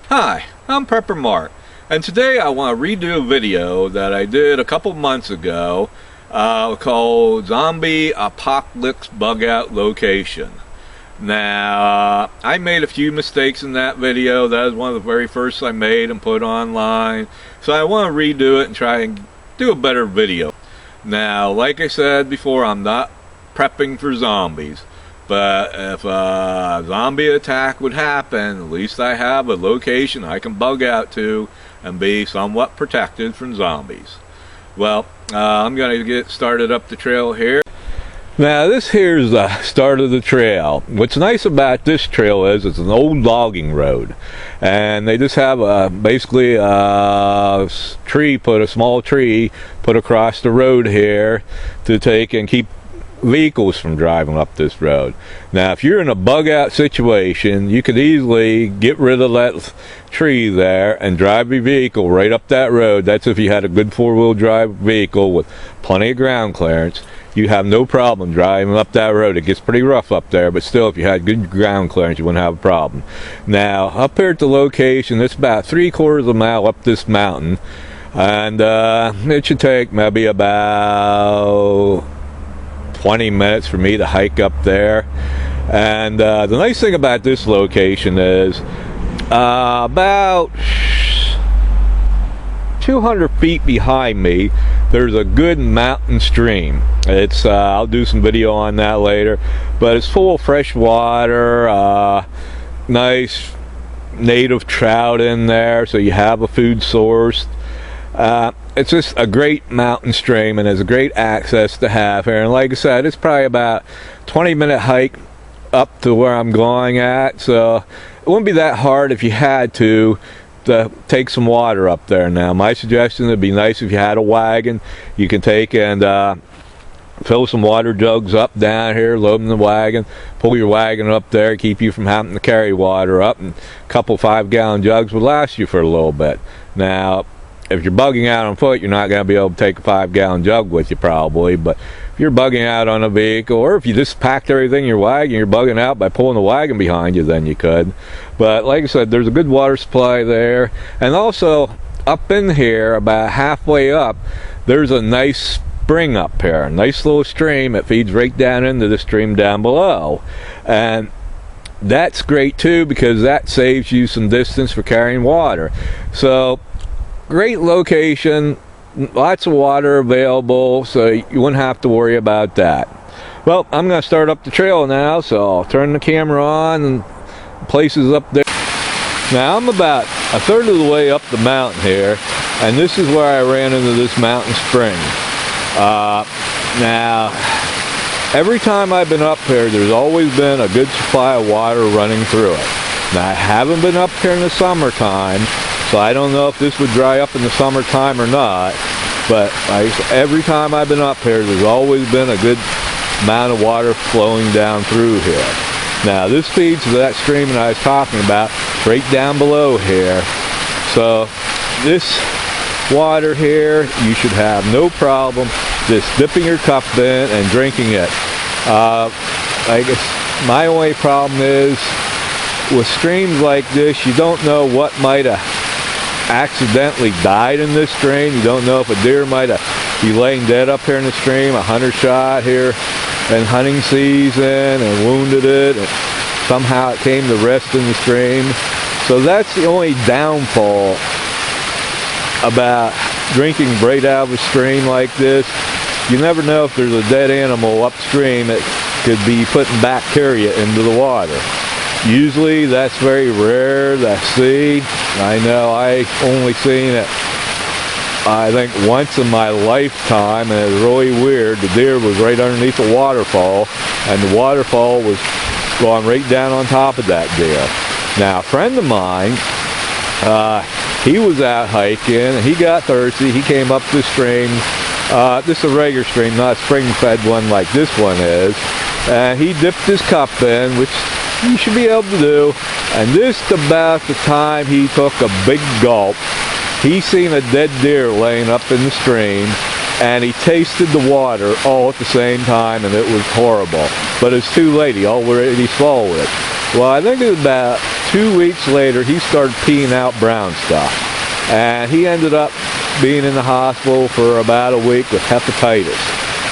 Hi, I'm PrepperMark, and today I want to redo a video that I did a couple months ago called Zombie Apocalypse Bug Out Location. Now, I made a few mistakes in that video. That was one of the very first I made and put online, so I want to redo it and try and do a better video. Now, like I said before, I'm not prepping for zombies. But if a zombie attack would happen, at least I have a location I can bug out to and be somewhat protected from zombies. Well, I'm going to get started up the trail here. Now this here's the start of the trail. What's nice about this trail is it's an old logging road. And they just have basically a small tree put across the road here to take and keep vehicles from driving up this road. Now if you're in a bug out situation, you could easily get rid of that tree there and drive your vehicle right up that road. That's if you had a good four-wheel drive vehicle with plenty of ground clearance. You have no problem driving up that road. It gets pretty rough up there, but still, if you had good ground clearance, you wouldn't have a problem. Now up here at the location, it's about 3/4 of a mile up this mountain, and it should take maybe about 20 minutes for me to hike up there. And the nice thing about this location is about 200 feet behind me there's a good mountain stream. It's I'll do some video on that later, but it's full of fresh water, nice native trout in there, so you have a food source. It's just a great mountain stream and has a great access to have here. And like I said, it's probably about 20-minute hike up to where I'm going at, so it wouldn't be that hard if you had to take some water up there. Now my suggestion, would be nice if you had a wagon. You can take and fill some water jugs up down here, load them in the wagon, pull your wagon up there, keep you from having to carry water up, and a couple 5-gallon jugs would last you for a little bit. Now if you're bugging out on foot, you're not going to be able to take a 5-gallon jug with you probably, but if you're bugging out on a vehicle, or if you just packed everything in your wagon, you're bugging out by pulling the wagon behind you, then you could. But like I said, there's a good water supply there. And also up in here, about halfway up, there's a nice spring up here, a nice little stream. It feeds right down into the stream down below, and that's great too, because that saves you some distance for carrying water. So great location, lots of water available, so you wouldn't have to worry about that. Well, I'm going to start up the trail now, so I'll turn the camera on, and the place is up there. Now I'm about 1/3 of the way up the mountain here, and this is where I ran into this mountain spring. Now every time I've been up here, there's always been a good supply of water running through it. Now I haven't been up here in the summertime, so I don't know if this would dry up in the summertime or not, but every time I've been up here, there's always been a good amount of water flowing down through here. Now this feeds to that stream that I was talking about right down below here. So this water here, you should have no problem just dipping your cup in and drinking it. I guess my only problem is with streams like this, you don't know what might have accidentally died in this stream. You don't know if a deer might have be laying dead up here in the stream, a hunter shot here in hunting season and wounded it, and somehow it came to rest in the stream. So that's the only downfall about drinking right out of a stream like this. You never know if there's a dead animal upstream that could be putting bacteria into the water. Usually that's very rare to see. I know I only seen it, I think, once in my lifetime, and it was really weird. The deer was right underneath the waterfall, and the waterfall was going right down on top of that deer. Now a friend of mine, he was out hiking and he got thirsty. He came up this stream. This is a regular stream, not a spring-fed one like this one is, and he dipped his cup in, which you should be able to do, and just about the time he took a big gulp, he seen a dead deer laying up in the stream, and he tasted the water all at the same time, and it was horrible. But it's too late, he already swallowed it. Well, I think it was about 2 weeks later, he started peeing out brown stuff. And he ended up being in the hospital for about a week with hepatitis.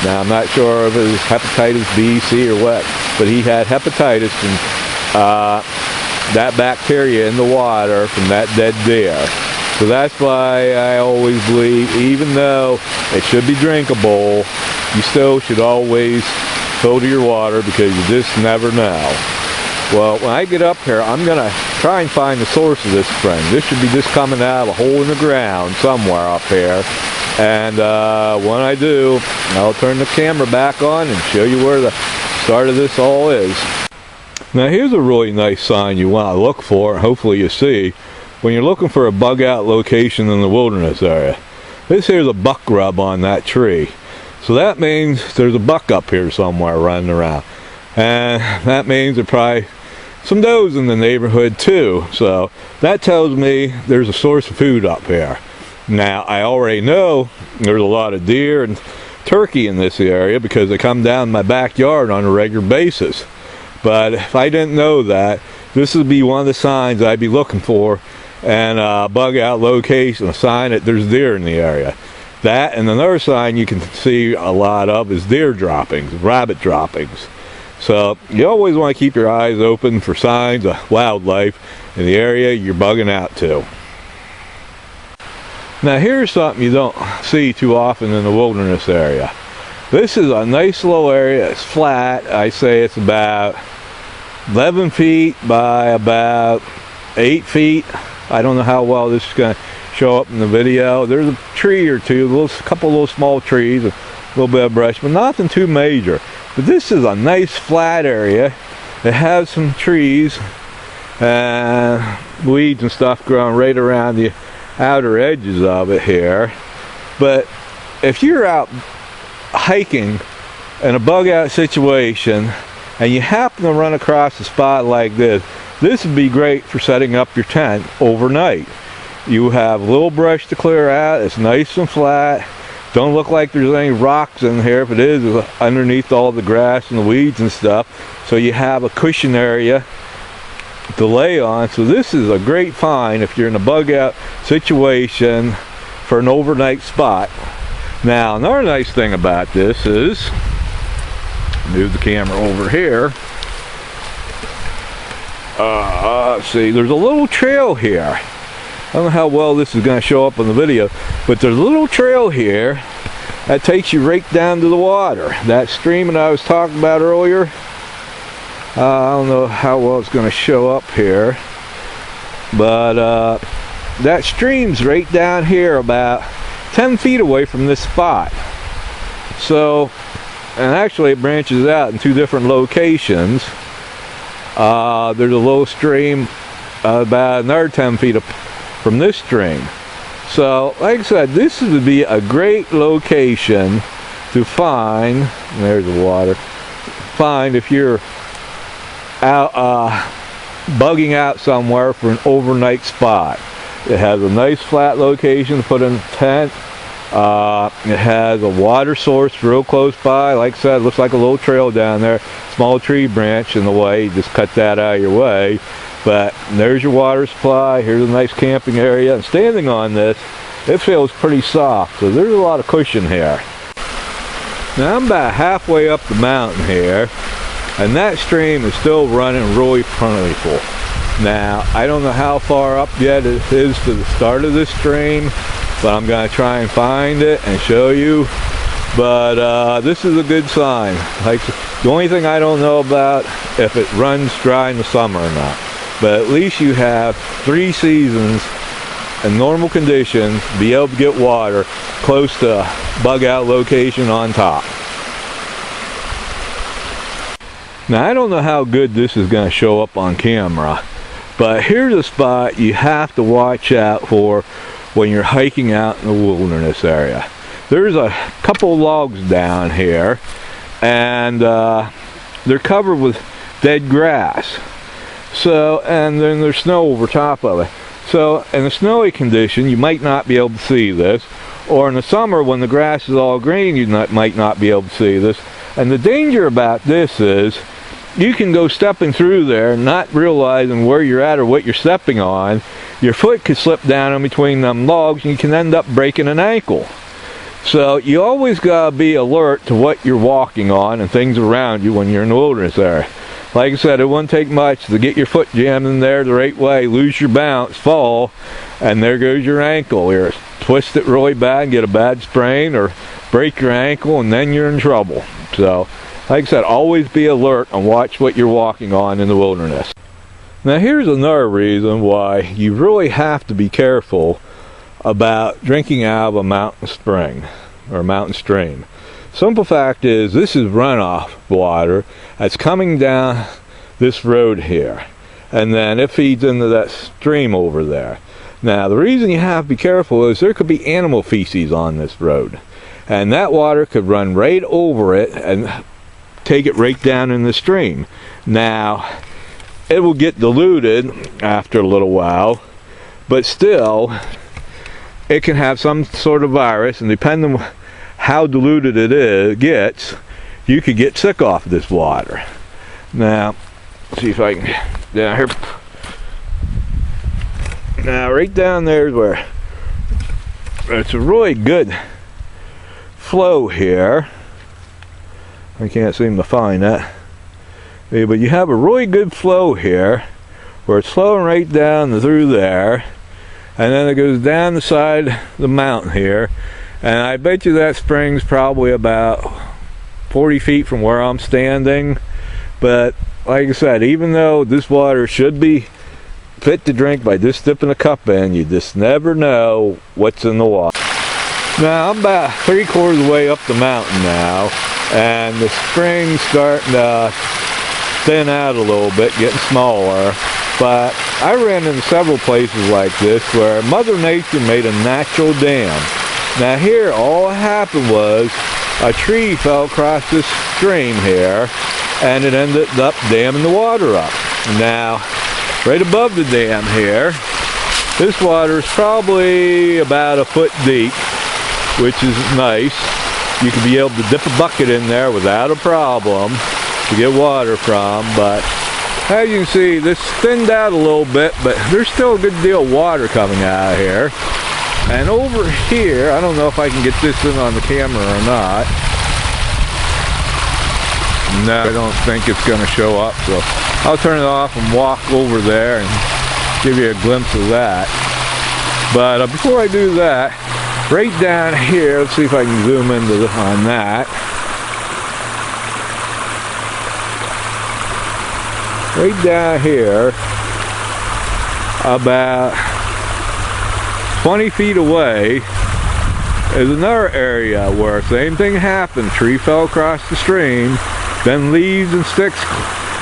Now, I'm not sure if it was hepatitis B, C, or what, but he had hepatitis and that bacteria in the water from that dead deer. So that's why I always believe, even though it should be drinkable, you still should always filter your water because you just never know. Well, when I get up here, I'm going to try and find the source of this spring. This should be just coming out of a hole in the ground somewhere up here. And when I do, I'll turn the camera back on and show you where the start of this all is. Now here's a really nice sign you want to look for, hopefully you see, when you're looking for a bug out location in the wilderness area. This here's a buck rub on that tree. So that means there's a buck up here somewhere running around. And that means there's probably some does in the neighborhood too. So that tells me there's a source of food up here. Now I already know there's a lot of deer and turkey in this area because they come down my backyard on a regular basis. But if I didn't know that, this would be one of the signs I'd be looking for, and a bug out location, a sign that there's deer in the area. That and another sign you can see a lot of is deer droppings, rabbit droppings. So you always want to keep your eyes open for signs of wildlife in the area you're bugging out to. Now here's something you don't see too often in the wilderness area. This is a nice little area. It's flat. I say it's about 11 feet by about 8 feet. I don't know how well this is going to show up in the video. There's a tree or two, a couple little small trees, a little bit of brush, but nothing too major. But this is a nice flat area. It has some trees and weeds and stuff growing right around the outer edges of it here. But if you're out hiking in a bug out situation and you happen to run across a spot like this, this would be great for setting up your tent overnight. You have a little brush to clear out. It's nice and flat. Don't look like there's any rocks in here. If it is, it's underneath all the grass and the weeds and stuff. So you have a cushion area to lay on. So this is a great find if you're in a bug out situation for an overnight spot. Now another nice thing about this is, move the camera over here. Let's see, there's a little trail here. I don't know how well this is going to show up on the video, but there's a little trail here that takes you right down to the water. That stream that I was talking about earlier, I don't know how well it's going to show up here, but that stream's right down here about 10 feet away from this spot. So, and actually it branches out in two different locations. There's a little stream about another 10 feet from this stream. So, like I said, this would be a great location to find, and there's the water, find if you're out bugging out somewhere for an overnight spot. It has a nice flat location to put in a tent. It has a water source real close by. Like I said, it looks like a little trail down there. Small tree branch in the way. You just cut that out of your way. But there's your water supply. Here's a nice camping area. And standing on this, it feels pretty soft. So there's a lot of cushion here. Now I'm about halfway up the mountain here, and that stream is still running really plentiful. Now, I don't know how far up yet it is to the start of this stream, but I'm going to try and find it and show you. But this is a good sign. Like, the only thing I don't know about if it runs dry in the summer or not. But at least you have 3 seasons in normal conditions to be able to get water close to a bug out location on top. Now, I don't know how good this is going to show up on camera, but here's a spot you have to watch out for when you're hiking out in the wilderness area. There's a couple logs down here, and they're covered with dead grass. So, and then there's snow over top of it. So, in a snowy condition, you might not be able to see this. Or in the summer, when the grass is all green, you might not be able to see this. And the danger about this is, you can go stepping through there, not realizing where you're at or what you're stepping on. Your foot could slip down in between them logs, and you can end up breaking an ankle. So you always gotta be alert to what you're walking on and things around you when you're in the wilderness there. Like I said, it wouldn't take much to get your foot jammed in there the right way, lose your balance, fall, and there goes your ankle. You're twist it really bad and get a bad sprain, or break your ankle, and then you're in trouble. So, like I said, always be alert and watch what you're walking on in the wilderness. Now here's another reason why you really have to be careful about drinking out of a mountain spring or mountain stream. Simple fact is, this is runoff water that's coming down this road here, and then it feeds into that stream over there. Now the reason you have to be careful is there could be animal feces on this road, and that water could run right over it and take it right down in the stream. Now it will get diluted after a little while, but still it can have some sort of virus, and depending on how diluted it gets, you could get sick off of this water. Now, let's see if I can, down here. Now, right down there is where it's a really good flow here. I can't seem to find that. Yeah, but you have a really good flow here, where it's flowing right down through there, and then it goes down the side of the mountain here. And I bet you that spring's probably about 40 feet from where I'm standing. But like I said, even though this water should be fit to drink by just dipping a cup in, you just never know what's in the water. Now I'm about 3/4 of the way up the mountain now, and the spring's starting to thin out a little bit, getting smaller. But I ran into several places like this where Mother Nature made a natural dam. Now here, all that happened was a tree fell across this stream here, and it ended up damming the water up. Now, right above the dam here, this water is probably about a foot deep, which is nice. You can be able to dip a bucket in there without a problem to get water from, but as you can see, this thinned out a little bit, but there's still a good deal of water coming out of here. And over here, I don't know if I can get this in on the camera or not. No, I don't think it's going to show up, so I'll turn it off and walk over there and give you a glimpse of that. But before I do that, right down here, let's see if I can zoom into on that. Right down here, about 20 feet away, is another area where same thing happened. Tree fell across the stream, then leaves and sticks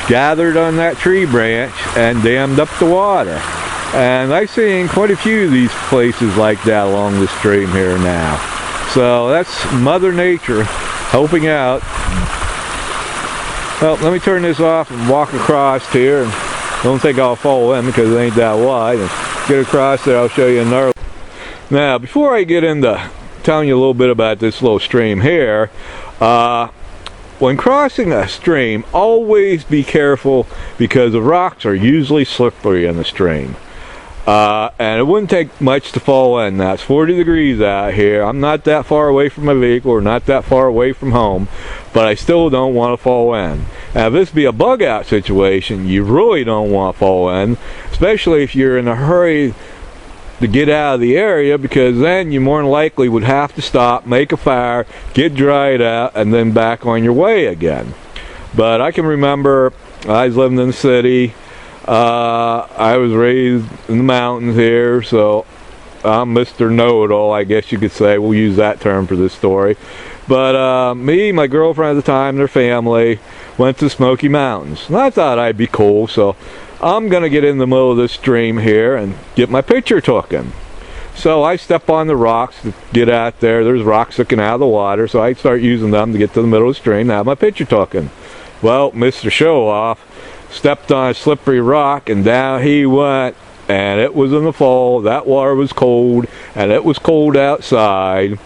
gathered on that tree branch and dammed up the water. And I've seen quite a few of these places like that along the stream here now. So that's Mother Nature helping out. Well, let me turn this off and walk across here, and don't think I'll fall in because it ain't that wide. And get across there, I'll show you another. Now, before I get into telling you a little bit about this little stream here, when crossing a stream, always be careful because the rocks are usually slippery in the stream. And it wouldn't take much to fall in. Now, it's 40 degrees out here. I'm not that far away from my vehicle or not that far away from home, but I still don't want to fall in. Now, if this be a bug out situation, you really don't want to fall in, especially if you're in a hurry to get out of the area, because then you more than likely would have to stop, make a fire, get dried out, and then back on your way again. But I can remember I was living in the city. I was raised in the mountains here, so I'm Mr. Know-It-All, I guess you could say. We'll use that term for this story. But me, my girlfriend at the time, and their family went to Smoky Mountains. And I thought I'd be cool, so I'm going to get in the middle of this stream here and get my picture taken. So I step on the rocks to get out there. There's rocks sticking out of the water, so I start using them to get to the middle of the stream and have my picture taken. Well, Mr. Show-Off stepped on a slippery rock, and down he went, and it was in the fall. That water was cold, and it was cold outside,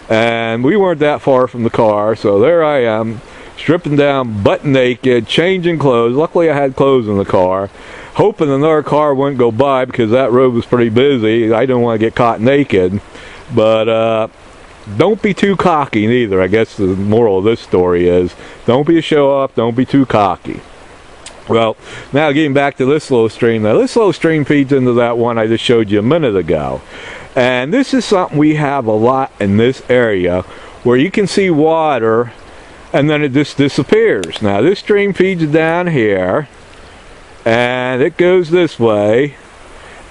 and we weren't that far from the car, so there I am, stripping down butt naked, changing clothes. Luckily I had clothes in the car, hoping another car wouldn't go by because that road was pretty busy. I didn't want to get caught naked. But don't be too cocky neither. I guess the moral of this story is don't be a show-off, don't be too cocky. Well, now getting back to this little stream. Now this little stream feeds into that one I just showed you a minute ago. And this is something we have a lot in this area, where you can see water and then it just disappears. Now this stream feeds down here and it goes this way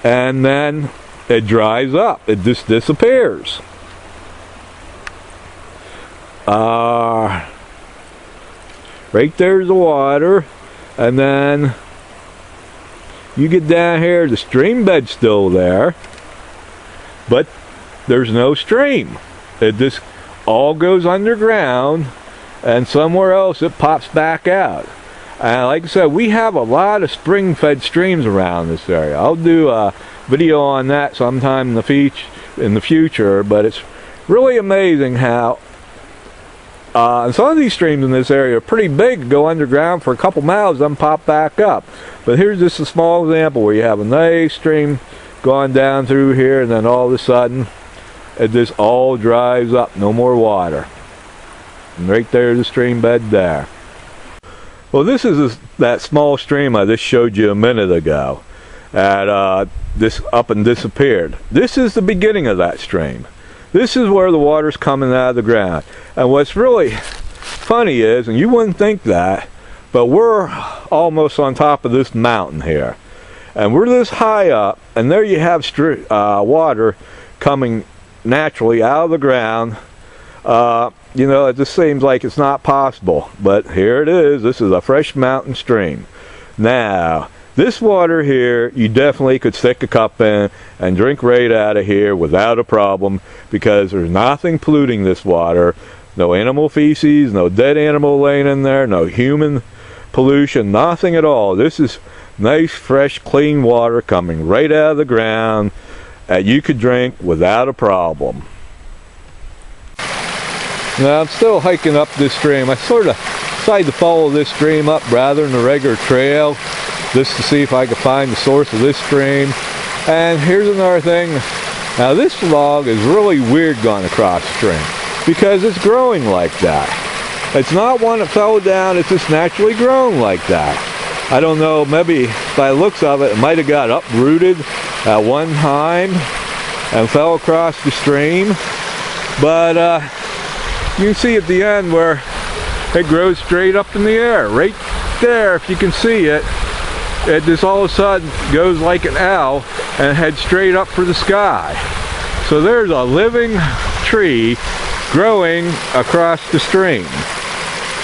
and then it dries up. It just disappears. Right there's the water. And then you get down here, the stream bed's still there, but there's no stream. It just all goes underground, and somewhere else it pops back out. And like I said, we have a lot of spring-fed streams around this area. I'll do a video on that sometime in the future, but it's really amazing how some of these streams in this area are pretty big, go underground for a couple miles, then pop back up. But here's just a small example where you have a nice stream going down through here, and then all of a sudden it just all dries up, no more water. And right there's the stream bed there. Well, this is that small stream I just showed you a minute ago. This up and disappeared. This is the beginning of that stream. This is where the water's coming out of the ground. And what's really funny is, and you wouldn't think that, but we're almost on top of this mountain here. And we're this high up, and there you have water coming naturally out of the ground. You know, it just seems like it's not possible. But here it is. This is a fresh mountain stream. Now, this water here, you definitely could stick a cup in and drink right out of here without a problem, because there's nothing polluting this water. No animal feces, no dead animal laying in there, no human pollution, nothing at all. This is nice, fresh, clean water coming right out of the ground that you could drink without a problem. Now, I'm still hiking up this stream. I sort of decided to follow this stream up rather than a regular trail, just to see if I could find the source of this stream. And here's another thing. Now this log is really weird going across the stream, because it's growing like that. It's not one that fell down, it's just naturally grown like that. I don't know, maybe by the looks of it, it might have got uprooted at one time and fell across the stream. But you can see at the end where it grows straight up in the air. Right there, if you can see it, it just all of a sudden goes like an L and heads straight up for the sky. So there's a living tree growing across the stream.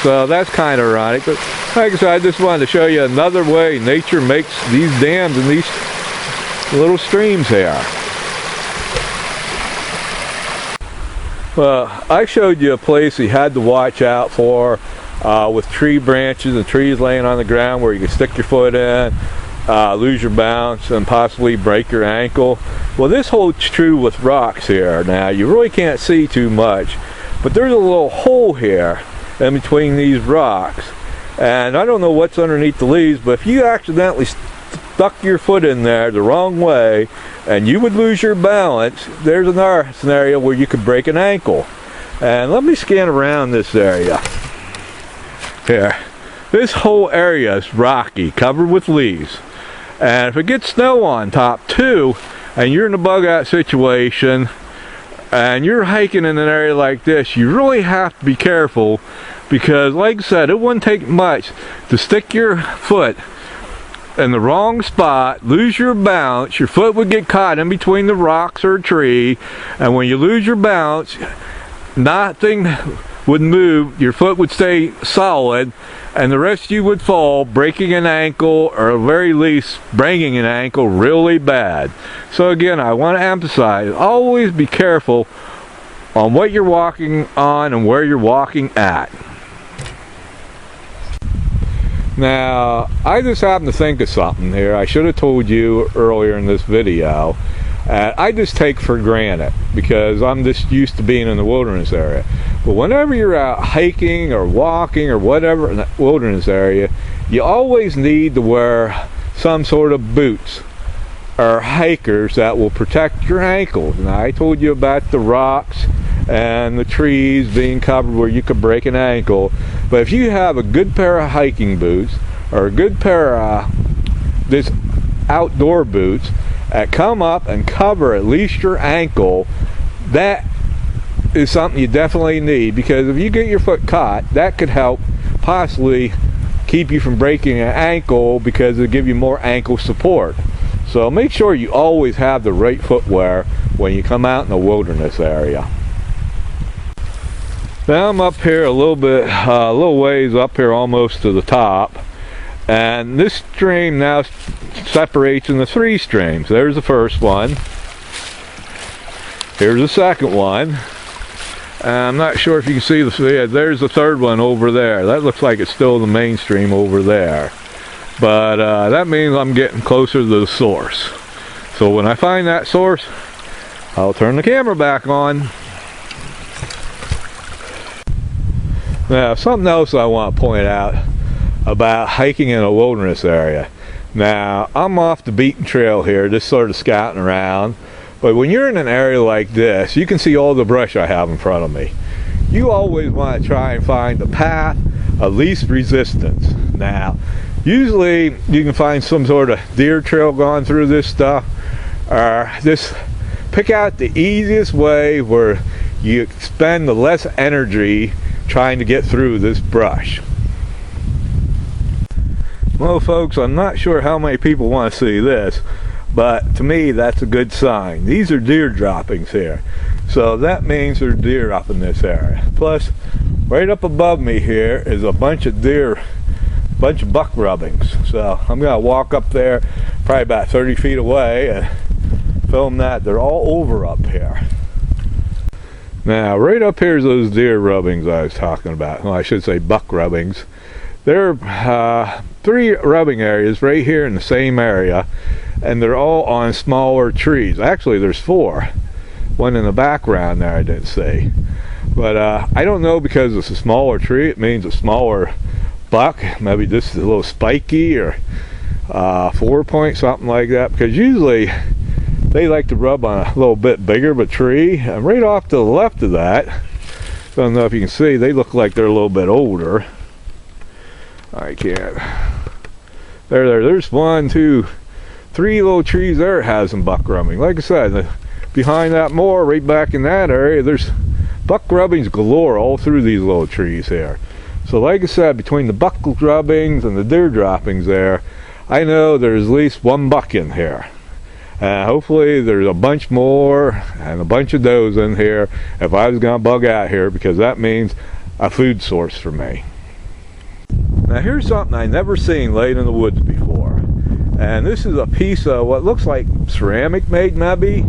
So that's kind of ironic. But like I said, I just wanted to show you another way nature makes these dams and these little streams here. Well, I showed you a place you had to watch out for with tree branches and trees laying on the ground where you can stick your foot in, lose your balance, and possibly break your ankle. Well, this holds true with rocks here. Now, you really can't see too much, but there's a little hole here in between these rocks. And I don't know what's underneath the leaves, but if you accidentally stuck your foot in there the wrong way and you would lose your balance, there's another scenario where you could break an ankle. And let me scan around this area. Here, this whole area is rocky, covered with leaves. And if it gets snow on top too, and you're in a bug out situation, and you're hiking in an area like this, you really have to be careful, because like I said, it wouldn't take much to stick your foot in the wrong spot, lose your balance, your foot would get caught in between the rocks or a tree, and when you lose your balance, nothing would move, your foot would stay solid, and the rest of you would fall, breaking an ankle, or at the very least breaking an ankle really bad. So again, I want to emphasize, always be careful on what you're walking on and where you're walking at. Now, I just happened to think of something here. I should have told you earlier in this video. I just take for granted, because I'm just used to being in the wilderness area. But whenever you're out hiking or walking or whatever in that wilderness area, you always need to wear some sort of boots or hikers that will protect your ankles. Now, I told you about the rocks and the trees being covered where you could break an ankle, but if you have a good pair of hiking boots or a good pair of this outdoor boots that come up and cover at least your ankle, that is something you definitely need, because if you get your foot caught, that could help possibly keep you from breaking an ankle, because it'll give you more ankle support. So make sure you always have the right footwear when you come out in the wilderness area. Now I'm up here a little ways up here, almost to the top, and this stream now separates into 3 streams. There's the first one. Here's the second one. And I'm not sure if you can see there's the third one over there. That looks like it's still the main stream over there. But that means I'm getting closer to the source. So when I find that source, I'll turn the camera back on. Now, something else I want to point out about hiking in a wilderness area. Now, I'm off the beaten trail here, just sort of scouting around. But when you're in an area like this, you can see all the brush I have in front of me. You always want to try and find the path of least resistance. Now, usually you can find some sort of deer trail going through this stuff, or just pick out the easiest way where you spend the less energy trying to get through this brush. Well, folks, I'm not sure how many people want to see this, but to me that's a good sign. These are deer droppings here, so that means there's deer up in this area. Plus, right up above me here is a bunch of buck rubbings. So I'm gonna walk up there, probably about 30 feet away, and film that. They're all over up here. Now, right up here is those deer rubbings I was talking about. Well, I should say buck rubbings. There are 3 rubbing areas right here in the same area, and they're all on smaller trees. Actually, there's 4. One in the background there I didn't see. But I don't know, because it's a smaller tree, it means a smaller buck. Maybe this is a little spiky, or 4-point, something like that, because usually they like to rub on a little bit bigger of a tree. And right off to the left of that, don't know if you can see, they look like they're a little bit older. I can't. There's 1, 2, 3 little trees there that has some buck rubbing. Like I said, behind that moor, right back in that area, there's buck rubbings galore all through these little trees here. So like I said, between the buck rubbings and the deer droppings there, I know there's at least 1 buck in here. Hopefully there's a bunch more and a bunch of does in here if I was going to bug out here, because that means a food source for me. Now, here's something I never seen laid in the woods before, and this is a piece of what looks like ceramic made maybe,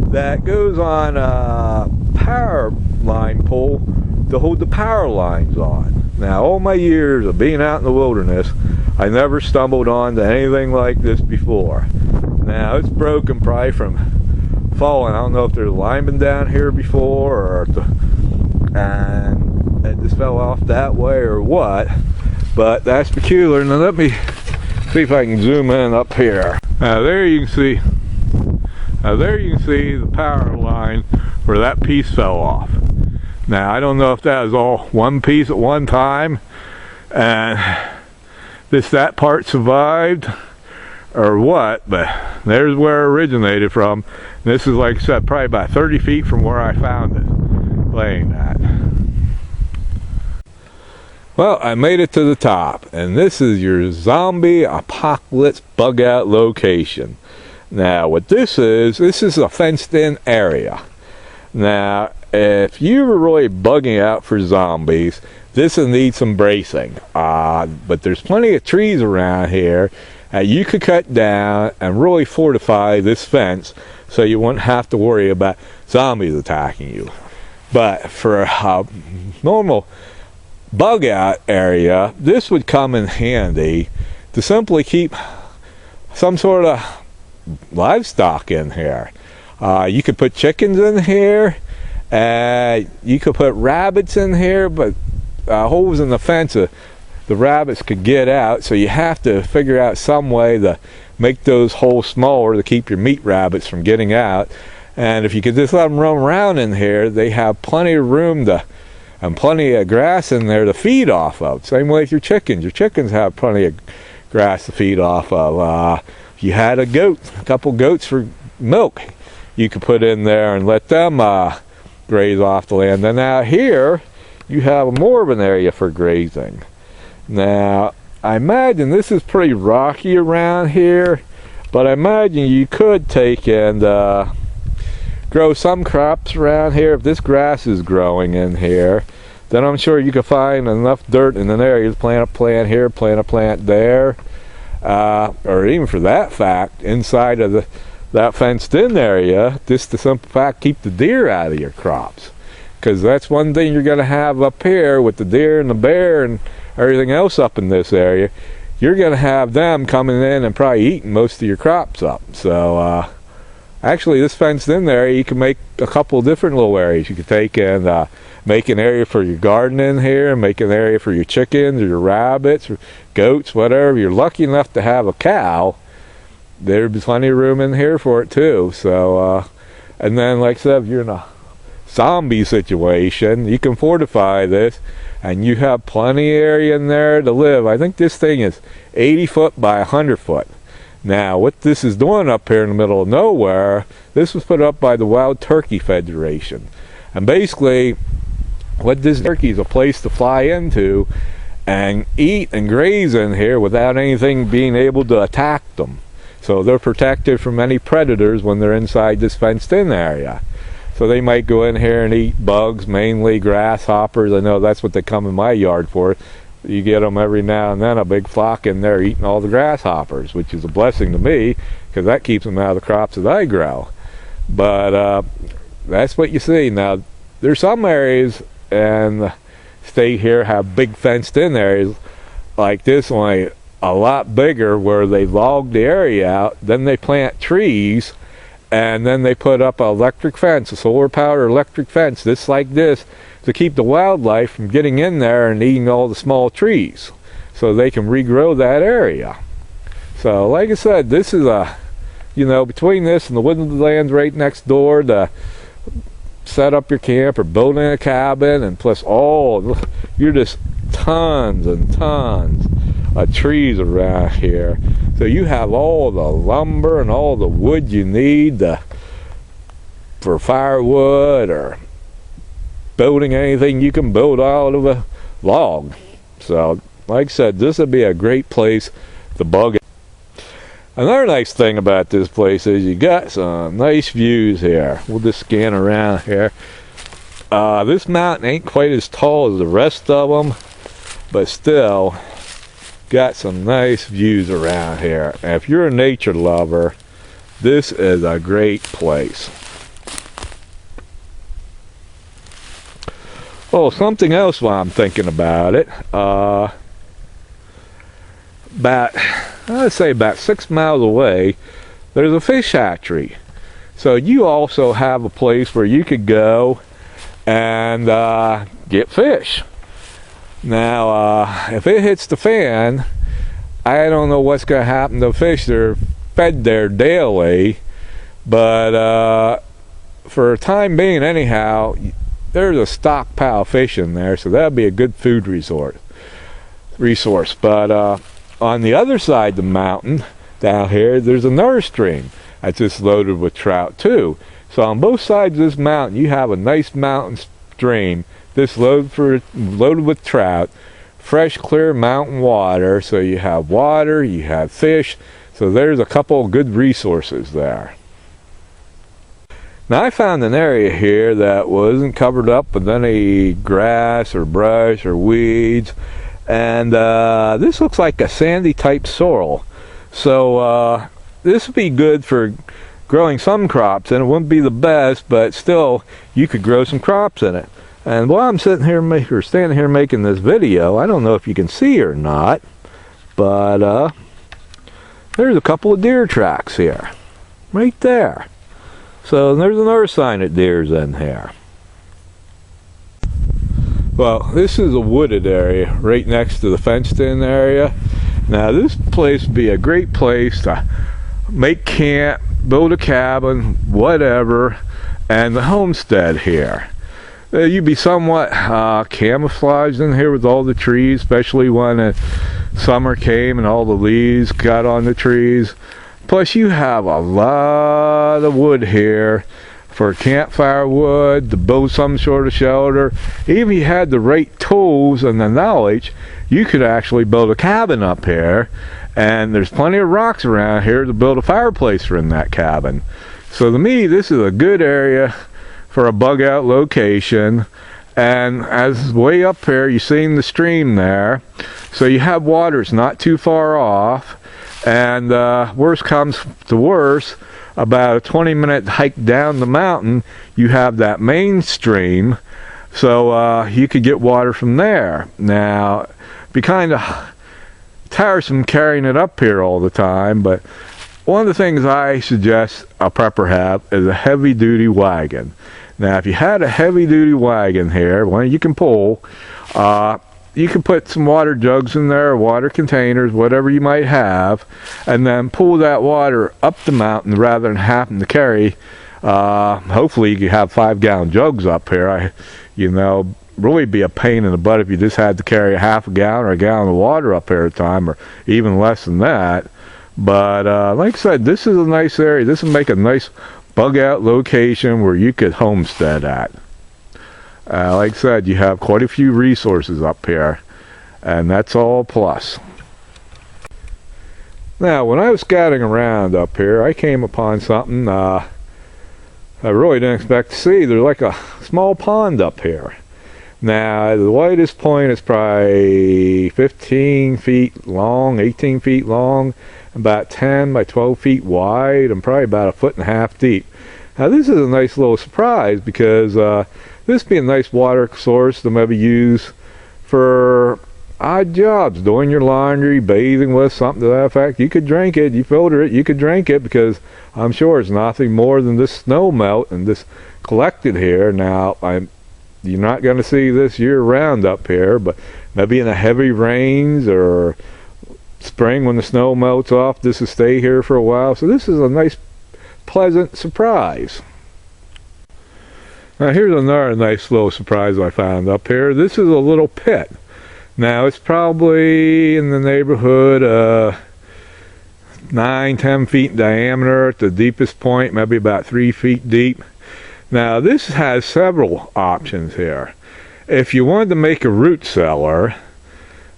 that goes on a power line pole to hold the power lines on. Now, all my years of being out in the wilderness, I never stumbled onto anything like this before. Now, it's broken probably from falling. I don't know if there's linemen down here before, and it just fell off that way or what, but that's peculiar. Now let me see if I can zoom in up here. Now there you can see the power line where that piece fell off. Now I don't know if that was all one piece at one time and that part survived or what, but there's where it originated from. This is, like I said, probably about 30 feet from where I found it, laying that. Well, I made it to the top, and this is your zombie apocalypse bug out location. Now what this is a fenced in area. Now if you were really bugging out for zombies, this will need some bracing, but there's plenty of trees around here you could cut down and really fortify this fence so you wouldn't have to worry about zombies attacking you. But for a normal bug out area, this would come in handy to simply keep some sort of livestock in here. You could put chickens in here, You could put rabbits in here, but holes in the fence, the rabbits could get out, so you have to figure out some way to make those holes smaller to keep your meat rabbits from getting out. And if you could just let them roam around in here, they have plenty of room and plenty of grass in there to feed off of. Same way with your chickens. Your chickens have plenty of grass to feed off of. If you had a couple goats for milk, you could put in there and let them graze off the land. Then out here, you have more of an area for grazing. Now, I imagine this is pretty rocky around here, but I imagine you could take and grow some crops around here. If this grass is growing in here, then I'm sure you can find enough dirt in an area to plant a plant here, plant a plant there, or even for that fact, inside of that fenced-in area, just to simple fact, keep the deer out of your crops. Because that's one thing you're going to have up here with the deer and the bear and everything else up in this area. You're going to have them coming in and probably eating most of your crops up. So actually, this fenced-in area, you can make a couple of different little areas. You could take and make an area for your garden in here, make an area for your chickens or your rabbits or goats, whatever. If you're lucky enough to have a cow, there's plenty of room in here for it too. So, and then like I said, if you're in a zombie situation, you can fortify this and you have plenty of area in there to live. I think this thing is 80 foot by 100 foot. Now, what this is doing up here in the middle of nowhere, this was put up by the Wild Turkey Federation. And basically, what this turkey is a place to fly into and eat and graze in here without anything being able to attack them. So they're protected from any predators when they're inside this fenced-in area. So they might go in here and eat bugs, mainly grasshoppers. I know that's what they come in my yard for. You get them every now and then, a big flock in there eating all the grasshoppers, which is a blessing to me because that keeps them out of the crops that I grow. But that's what you see. Now, there's some areas in the state here have big fenced-in areas like this one, a lot bigger, where they log the area out, then they plant trees, and then they put up an electric fence, a solar-powered electric fence, just like this, to keep the wildlife from getting in there and eating all the small trees, so they can regrow that area. So, like I said, this is between this and the woodlands right next door to set up your camp or building a cabin, and plus you're just tons and tons of trees around here. So you have all the lumber and all the wood you need for firewood or building anything you can build out of a log. So, like I said, this would be a great place to bug it. Another nice thing about this place is you got some nice views here. We'll just scan around here. This mountain ain't quite as tall as the rest of them, but still got some nice views around here. And if you're a nature lover, this is a great place. Oh, something else while I'm thinking about it. I'd say about 6 miles away, there's a fish hatchery. So you also have a place where you could go and get fish. Now, if it hits the fan, I don't know what's going to happen to fish. They're fed there daily, but for a time being anyhow, there's a stockpile of fish in there, so that'd be a good food resource. But on the other side of the mountain, down here, there's another stream that's just loaded with trout too. So on both sides of this mountain, you have a nice mountain stream this loaded with trout, fresh, clear mountain water. So you have water, you have fish. So there's a couple of good resources there. Now I found an area here that wasn't covered up with any grass or brush or weeds, and this looks like a sandy type soil. So this would be good for growing some crops, and it wouldn't be the best, but still you could grow some crops in it. And while I'm standing here making this video, I don't know if you can see or not, but there's a couple of deer tracks here, right there. So there's another sign that deer's in here. Well, this is a wooded area right next to the fenced-in area. Now, this place would be a great place to make camp, build a cabin, whatever, and the homestead here. You'd be somewhat camouflaged in here with all the trees, especially when summer came and all the leaves got on the trees. Plus, you have a lot of wood here for campfire wood, to build some sort of shelter. Even if you had the right tools and the knowledge, you could actually build a cabin up here. And there's plenty of rocks around here to build a fireplace for in that cabin. So to me, this is a good area for a bug out location. And as way up here, you're seeing the stream there, so you have water. It's not too far off, and worst comes to worst, about a 20-minute hike down the mountain, you have that main stream, so you could get water from there. Now, it'd be kind of tiresome carrying it up here all the time, but one of the things I suggest a prepper have is a heavy-duty wagon. Now, if you had a heavy-duty wagon here, one you can pull, you can put some water jugs in there, water containers, whatever you might have, and then pull that water up the mountain rather than having to carry. Hopefully, you can have 5-gallon jugs up here. Really be a pain in the butt if you just had to carry a half a gallon or a gallon of water up here at a time, or even less than that. But like I said, this is a nice area. This would make a nice bug out location where you could homestead at. Like I said, you have quite a few resources up here, and that's all plus. Now, when I was scouting around up here, I came upon something I really didn't expect to see. There's like a small pond up here. Now, the widest point is probably 15 feet long, 18 feet long, about 10 by 12 feet wide, and probably about 1.5 feet deep. Now, this is a nice little surprise because this being a nice water source to maybe use for odd jobs, doing your laundry, bathing with, something to that effect. You could drink it, you filter it, you could drink it, because I'm sure it's nothing more than this snow melt and this collected here. Now, you're not going to see this year-round up here, but maybe in the heavy rains or spring when the snow melts off, this will stay here for a while. So this is a nice, pleasant surprise. Now here's another nice little surprise I found up here. This is a little pit. Now it's probably in the neighborhood 9-10 feet in diameter at the deepest point, maybe about 3 feet deep. Now this has several options here. If you wanted to make a root cellar,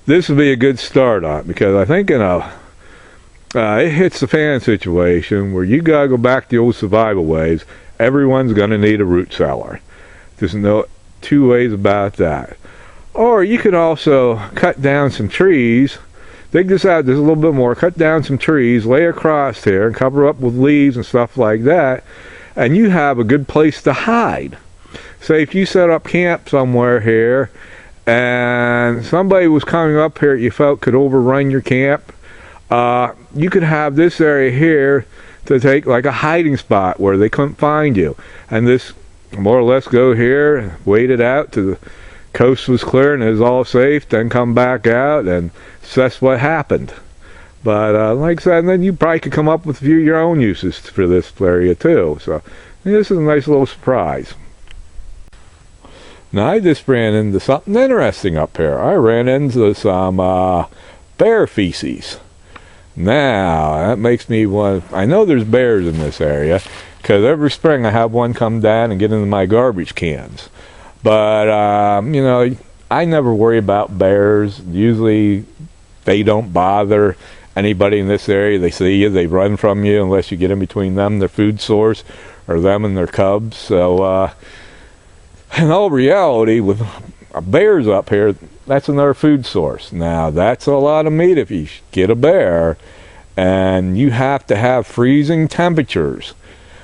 this would be a good start on it, because I think it hits the fan situation where you gotta go back to the old survival ways. Everyone's gonna need a root cellar. There's no two ways about that. Or you could also cut down some trees, dig this out just a little bit more, cut down some trees, lay across here and cover up with leaves and stuff like that, and you have a good place to hide. Say if you set up camp somewhere here and somebody was coming up here that you felt could overrun your camp, you could have this area here to take like a hiding spot where they couldn't find you, and this more or less go here, wait it out till the coast was clear and it was all safe, then come back out and assess what happened. But like I said, then you probably could come up with a few of your own uses for this area too. So this is a nice little surprise. Now I just ran into something interesting up here. I ran into some bear feces. Now that makes me want. I know there's bears in this area because every spring I have one come down and get into my garbage cans. But I never worry about bears. Usually they don't bother anybody in this area. They see you, they run from you unless you get in between them and their food source, or them and their cubs. So in all reality, with bears up here, that's another food source. Now that's a lot of meat if you get a bear, and you have to have freezing temperatures.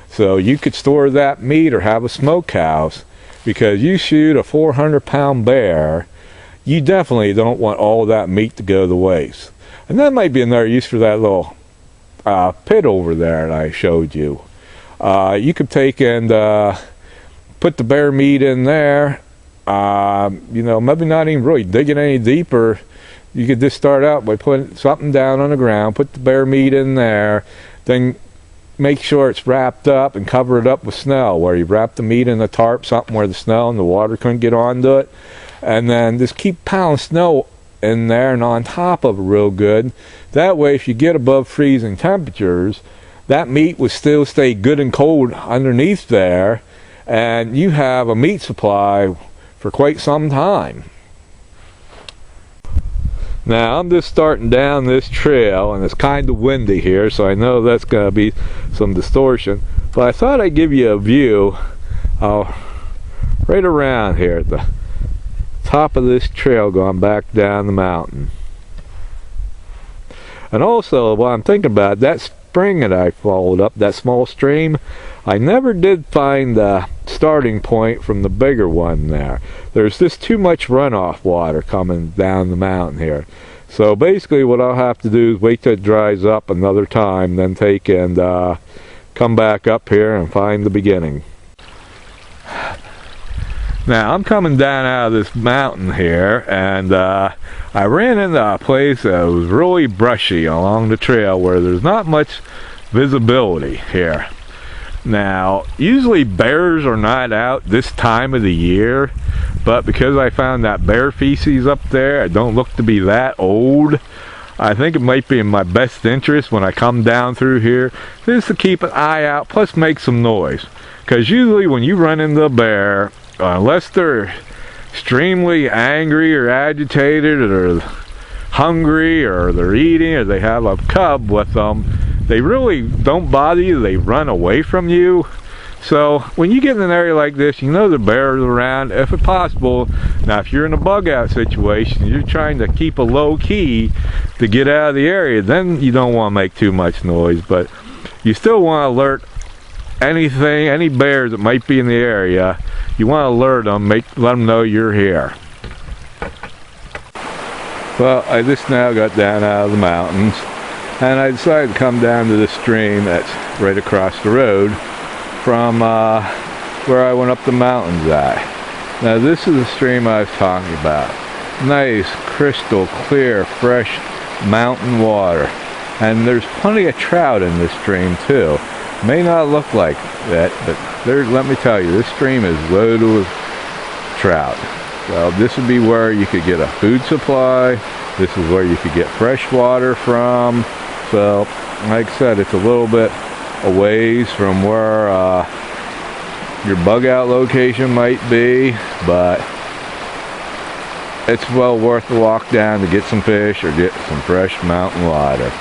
So you could store that meat or have a smokehouse, because you shoot a 400-pound bear, you definitely don't want all that meat to go to waste. And that might be another use for that little pit over there that I showed you. You could take and put the bear meat in there, you know, maybe not even really digging any deeper. You could just start out by putting something down on the ground, put the bear meat in there, then make sure it's wrapped up and cover it up with snow, where you wrap the meat in a tarp, something where the snow and the water couldn't get onto it, and then just keep pounding snow in there and on top of it real good. That way, if you get above freezing temperatures, that meat will still stay good and cold underneath there, and you have a meat supply for quite some time. Now I'm just starting down this trail and it's kind of windy here, so I know that's going to be some distortion, but I thought I'd give you a view right around here at the top of this trail going back down the mountain. And also, while I'm thinking about it, that spring that I followed up, that small stream, I never did find the starting point from the bigger one there. There's just too much runoff water coming down the mountain here. So basically what I'll have to do is wait till it dries up another time, then take and come back up here and find the beginning. Now I'm coming down out of this mountain here, and I ran into a place that was really brushy along the trail where there's not much visibility here. Now usually bears are not out this time of the year, but because I found that bear feces up there, it don't look to be that old, I think it might be in my best interest when I come down through here just to keep an eye out, plus make some noise. Because usually when you run into a bear, unless they're extremely angry or agitated or hungry or they're eating or they have a cub with them, they really don't bother you, they run away from you. So when you get in an area like this, you know the bear is around if it's possible. Now if you're in a bug out situation, you're trying to keep a low key to get out of the area, then you don't want to make too much noise, but you still want to alert any bears that might be in the area. You want to alert them, let them know you're here. Well, I just now got down out of the mountains, and I decided to come down to this stream that's right across the road from where I went up the mountains at. Now this is the stream I was talking about. Nice, crystal clear, fresh mountain water. And there's plenty of trout in this stream too. May not look like that, but let me tell you, this stream is loaded with trout. Well, this would be where you could get a food supply. This is where you could get fresh water from. So, like I said, it's a little bit a ways from where your bug out location might be, but it's well worth the walk down to get some fish or get some fresh mountain water.